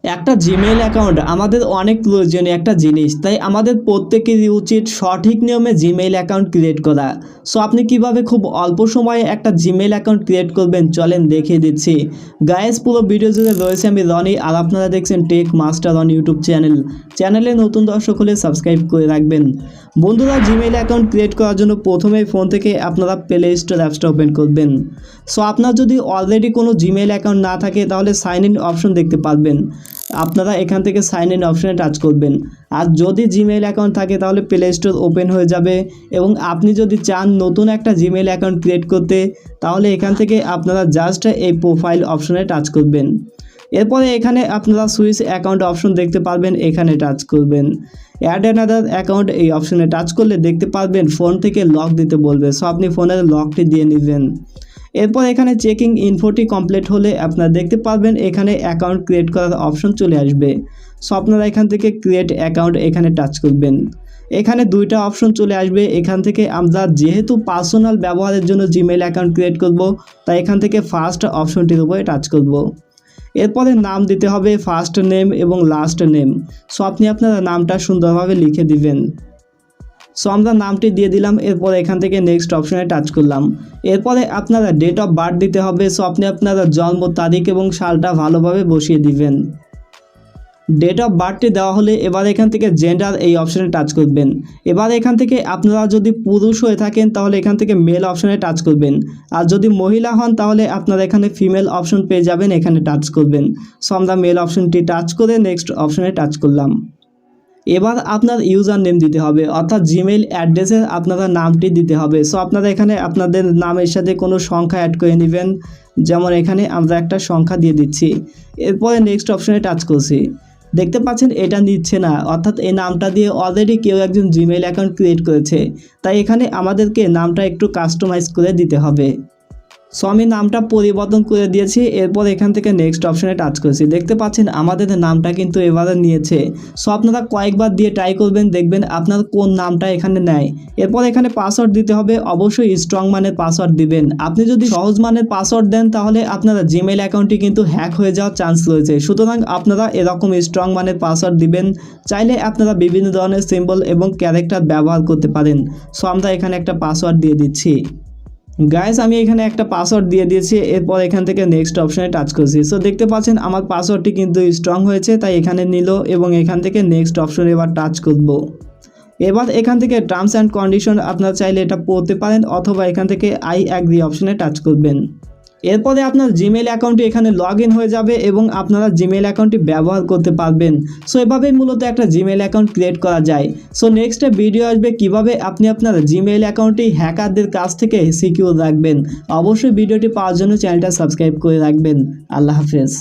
একটা Gmail account আমাদের অনেক প্রয়োজনীয় একটা জিনিস, তাই আমাদের প্রত্যেকেরই উচিত সঠিক নিয়মে জিমেইল অ্যাকাউন্ট ক্রিয়েট করা। সো আপনি কিভাবে খুব অল্প সময়ে একটা জিমেইল অ্যাকাউন্ট ক্রিয়েট করবেন চলেন দেখিয়ে দিচ্ছি। গাইস, পুরো ভিডিও জুড়ে রয়েছে আমি রনি, আর আপনারা দেখছেন টেক মাস্টার অন ইউটিউব চ্যানেলে নতুন দর্শক হলে সাবস্ক্রাইব করে রাখবেন। বন্ধুরা, জিমেইল অ্যাকাউন্ট ক্রিয়েট করার জন্য প্রথমেই ফোন থেকে আপনারা প্লে স্টোর অ্যাপসটা ওপেন করবেন। সো আপনার যদি অলরেডি কোনো জিমেইল অ্যাকাউন্ট না থাকে তাহলে সাইন ইন অপশন দেখতে পারবেন, আপনারা এখান থেকে সাইন ইন অপশনে টাচ করবেন। আর যদি জিমেইল অ্যাকাউন্ট থাকে তাহলে প্লে স্টোর ওপেন হয়ে যাবে, এবং আপনি যদি চান নতুন একটা জিমেইল অ্যাকাউন্ট ক্রিয়েট করতে তাহলে এখান থেকে আপনারা জাস্ট এই প্রোফাইল অপশনে টাচ করবেন। এরপরে এখানে আপনারা সুইচ অ্যাকাউন্ট অপশন দেখতে পারবেন, এখানে টাচ করবেন। অ্যাড অ্যানাদার অ্যাকাউন্ট এই অপশনে টাচ করলে দেখতে পারবেন ফোন থেকে লক দিতে বলবে, সো আপনি ফোনের লকটি দিয়ে নেবেন। এরপর এখানে চেকিং ইনফোটি কমপ্লিট হলে আপনারা দেখতে পারবেন এখানে অ্যাকাউন্ট ক্রিয়েট করার অপশন চলে আসবে। সো আপনারা এখান থেকে ক্রিয়েট অ্যাকাউন্ট এখানে টাচ করবেন। এখানে দুইটা অপশন চলে আসবে, এখান থেকে আমরা যেহেতু পার্সোনাল ব্যবহারের জন্য জিমেইল অ্যাকাউন্ট ক্রিয়েট করব, তাই এখান থেকে ফার্স্ট অপশনটির উপরে টাচ করব। এরপরে নাম দিতে হবে ফার্স্ট নেম এবং লাস্ট নেম। সো আপনি আপনারা নামটা সুন্দরভাবে লিখে দিবেন। সো আমরা নামটি দিয়ে দিলাম। এরপর এখান থেকে নেক্সট অপশনে টাচ করলাম। এরপরে আপনারা ডেট অফ বার্থ দিতে হবে। সো আপনি আপনারা জন্ম তারিখ এবং সালটা ভালোভাবে বসিয়ে দিবেন। ডেট অফ বার্থটি দেওয়া হলে এবার এখান থেকে জেন্ডার এই অপশনে টাচ করবেন। এবার এখান থেকে আপনারা যদি পুরুষ হয়ে থাকেন তাহলে এখান থেকে মেল অপশনে টাচ করবেন, আর যদি মহিলা হন তাহলে আপনারা এখানে ফিমেল অপশন পেয়ে যাবেন, এখানে টাচ করবেন। সো আমরা মেল অপশনটি টাচ করে নেক্সট অপশনে টাচ করলাম। এবার আপনার ইউজার নেম দিতে হবে, অর্থাৎ জিমেইল অ্যাড্রেসে আপনারা নামটি দিতে হবে। সো আপনারা এখানে আপনাদের নামের সাথে কোনো সংখ্যা অ্যাড করে নেবেন, যেমন এখানে আমরা একটা সংখ্যা দিয়ে দিচ্ছি। এরপরে নেক্সট অপশনে টাচ করছি, দেখতে পাচ্ছেন এটা নিচ্ছে না, অর্থাৎ এই নামটা দিয়ে অলরেডি কেউ একজন জিমেইল অ্যাকাউন্ট ক্রিয়েট করেছে, তাই এখানে আমাদেরকে নামটা একটু কাস্টমাইজ করে দিতে হবে। সো আমি নামটা পরিবর্তন করে দিয়েছি। এরপর এখান থেকে নেক্সট অপশনে টাচ করেছি, দেখতে পাচ্ছেন আমাদের নামটা কিন্তু এবারে নিয়েছে। সো আপনারা কয়েকবার দিয়ে ট্রাই করবেন, দেখবেন আপনার কোন নামটা এখানে নেয়। এরপর এখানে পাসওয়ার্ড দিতে হবে, অবশ্যই স্ট্রং মানের পাসওয়ার্ড দিবেন। আপনি যদি সহজ মানের পাসওয়ার্ড দেন তাহলে আপনারা জিমেইল অ্যাকাউন্টটি কিন্তু হ্যাক হয়ে যাওয়ার চান্স রয়েছে, সুতরাং আপনারা এরকম স্ট্রং মানের পাসওয়ার্ড দিবেন। চাইলে আপনারা বিভিন্ন ধরনের সিম্বল এবং ক্যারেক্টার ব্যবহার করতে পারেন। সো আমরা এখানে একটা পাসওয়ার্ড দিয়ে দিচ্ছি। গাইস, আমি এখানে একটা পাসওয়ার্ড দিয়ে দিয়েছি। এরপর এখান থেকে নেক্সট অপশনে টাচ করছি। সো দেখতে পাচ্ছেন আমার পাসওয়ার্ডটি কিন্তু স্ট্রং হয়েছে, তাই এখানে নিল, এবং এখান থেকে নেক্সট অপশনে এবার টাচ করব। এবার এখান থেকে টার্মস অ্যান্ড কন্ডিশন আপনারা চাইলে এটা পড়তে পারেন, অথবা এখান থেকে আই অ্যাগ্রি অপশনে টাচ করবেন। এরপরে আপনার জিমেইল অ্যাকাউন্টটি এখানে লগ ইন হয়ে যাবে এবং আপনারা জিমেইল অ্যাকাউন্টটি ব্যবহার করতে পারবেন। সো এভাবেই মূলত একটা জিমেইল অ্যাকাউন্ট ক্রিয়েট করা যায়। সো নেক্সটে ভিডিও আসবে কিভাবে আপনি আপনার জিমেইল অ্যাকাউন্টটি হ্যাকারদের কাছ থেকে সিকিউর রাখবেন। অবশ্যই ভিডিওটি পাওয়ার জন্য চ্যানেলটা সাবস্ক্রাইব করে রাখবেন। আল্লাহ হাফেজ।